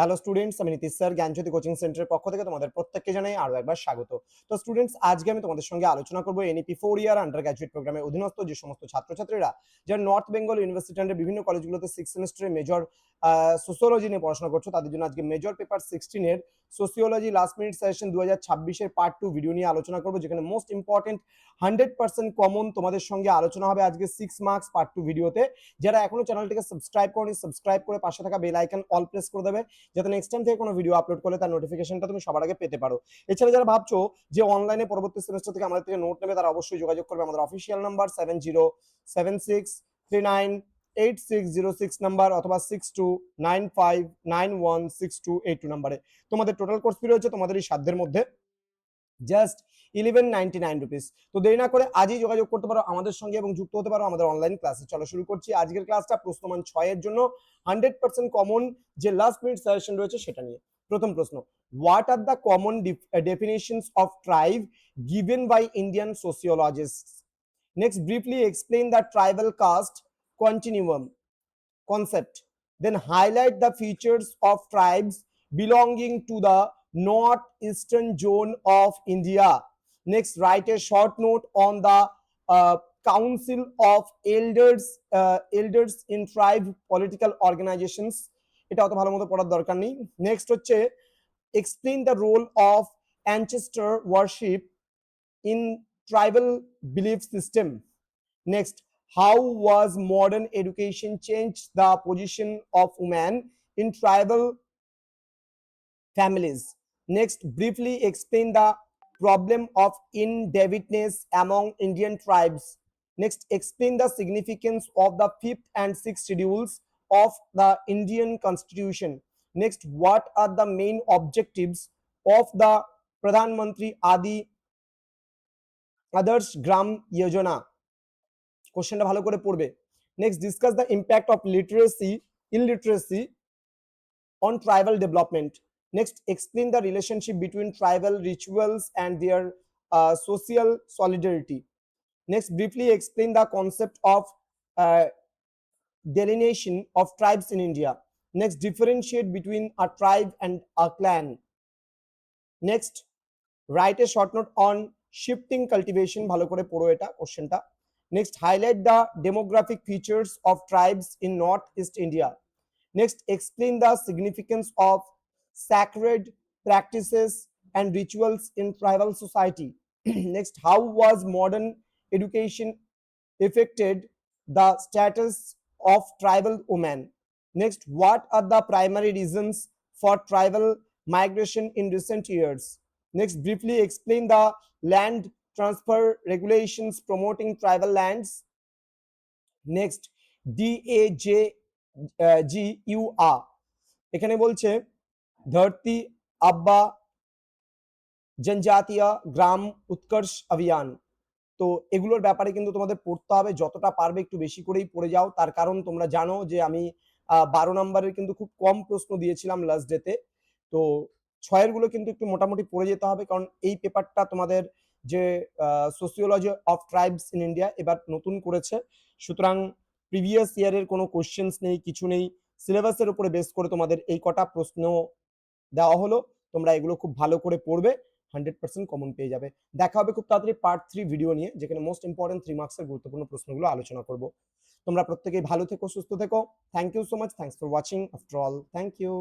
Hello students, আমি Nitish sir জ্ঞান জ্যোতি coaching সেন্টারের পক্ষ থেকে তোমাদের প্রত্যেককে জানাই আরো একবার স্বাগত। তো স্টুডেন্টস, আজকে আমি তোমাদের সঙ্গে আলোচনা করব এনইপি 4 ইয়ার আন্ডার গ্র্যাজুয়েট প্রোগ্রামের অধীনস্থ যে সমস্ত ছাত্রছাত্রীরা যারা নর্থ বেঙ্গল ইউনিভার্সিটি আন্ডার বিভিন্ন কলেজগুলোতে 6 সেমিস্টারে মেজর সোসিওলজি নিয়ে পড়াশোনা করছো, তাদের জন্য আজকে মেজর পেপার 16 এর সোসিওলজি লাস্ট মিনিট সেশন 2026 এর পার্ট 2 ভিডিও নিয়ে আলোচনা করব, যেখানে মোস্ট ইম্পর্টেন্ট 100% কমন তোমাদের সঙ্গে আলোচনা হবে আজকে 6 মার্কস পার্ট 2 ভিডিওতে। যারা এখনো চ্যানেলটিকে সাবস্ক্রাইব করনি, সাবস্ক্রাইব করে পাশে থাকা বেল আইকন অল প্রেস করে দেবে, যাতে নেক্সট টাইম থেকে কোনো ভিডিও আপলোড করলে তার নোটিফিকেশনটা তুমি সবার আগে পেতে পারো। এছাড়া যারা ভাবছো যে অনলাইনে পরবর্তী সেমিস্টার থেকে আমাদের থেকে নোট নেবে, তারা অবশ্যই যোগাযোগ করবে আমাদের অফিসিয়াল নাম্বার 7076398606 নাম্বার অথবা 6295916282 নাম্বারে। তোমাদের টোটাল কোর্স ফি রয়েছে তোমাদের এই সাধ্যের মধ্যে জাস্ট 1199 রুপিস। তো দেরি না করে আজই যোগাযোগ করতে পারো আমাদের সঙ্গে এবং যুক্ত হতে পারো আমাদের অনলাইন ক্লাসে। চলো শুরু করছি আজকের ক্লাসটা প্রশ্নমান 6 এর জন্য 100% কমন যে লাস্ট মিনিট সাজেশন রয়েছে সেটা নিয়ে। প্রথম প্রশ্ন, what are the common definitions of tribe given by Indian sociologists? Next, briefly explain the tribal caste continuum concept. Then highlight the features of tribes belonging to the northeastern zone of India. Next, write a short note on the council of elders in tribe political organizations. এটা অত ভালো মতো পড়ার দরকার নেই। Next হচ্ছে explain the role of ancestor worship in tribal belief system. Next, how was modern education changed the position of women in tribal families? Next, briefly explain the problem of indebtedness among Indian tribes. Next, explain the significance of the 5th and 6th schedules of the Indian Constitution. Next, what are the main objectives of the Pradhan Mantri Adarsh Gram Yojana? কোশ্চেনটা ভালো করে পড়বে। Next, discuss the impact of illiteracy on tribal development. Next, explain the relationship between tribal rituals and their social solidarity. Next, briefly explain the concept of delineation of tribes in India. Next, differentiate between a tribe and a clan. Next, write a short note on shifting cultivation. ভালো করে পড়ো এটা কোশ্চেনটা। Next, highlight the demographic features of tribes in Northeast India. Next, explain the significance of sacred practices and rituals in tribal society. Next, how was modern education affected the status of tribal women? Next, what are the primary reasons for tribal migration in recent years? Next, briefly explain the land transfer regulations promoting tribal lands. Next, DAJGUR এখানে বলছে ধরতি আব্বা জনজাতীয় গ্রাম উৎকর্ষ অভিযান। তো এগুলোর ব্যাপারে কিন্তু তোমাদের পড়তে হবে, যতটা পারবে একটু বেশি করেই পড়ে যাও। তার কারণ তোমরা জানো যে আমি 12 নম্বরের কিন্তু খুব কম প্রশ্ন দিয়েছিলাম লাস্ট ডেতে। তো 6 গুলো কিন্তু একটু মোটামুটি পড়ে যেতে হবে, কারণ এই পেপারটা তোমাদের যে sociology of tribes in India এবার নতুন করেছে। সুতরাং প্রিভিয়াস ইয়ারের কোনো কোশ্চেন্স নেই, কিছু নেই। সিলেবাসের উপরে বেস করে তোমাদের এই কটা প্রশ্ন দেওয়া হলো, তোমরা এগুলো খুব ভালো করে পড়বে, 100% কমন পেয়ে যাবে। দেখা হবে খুব তাড়াতাড়ি পার্ট 3 ভিডিও নিয়ে, যেখানে মোস্ট ইম্পর্টেন্ট 3 মার্কসের গুরুত্বপূর্ণ প্রশ্নগুলো আলোচনা করব। তোমরা প্রত্যেকেই ভালো থেকো, সুস্থ থেকো। Thank you so much, thanks for watching after all, thank you.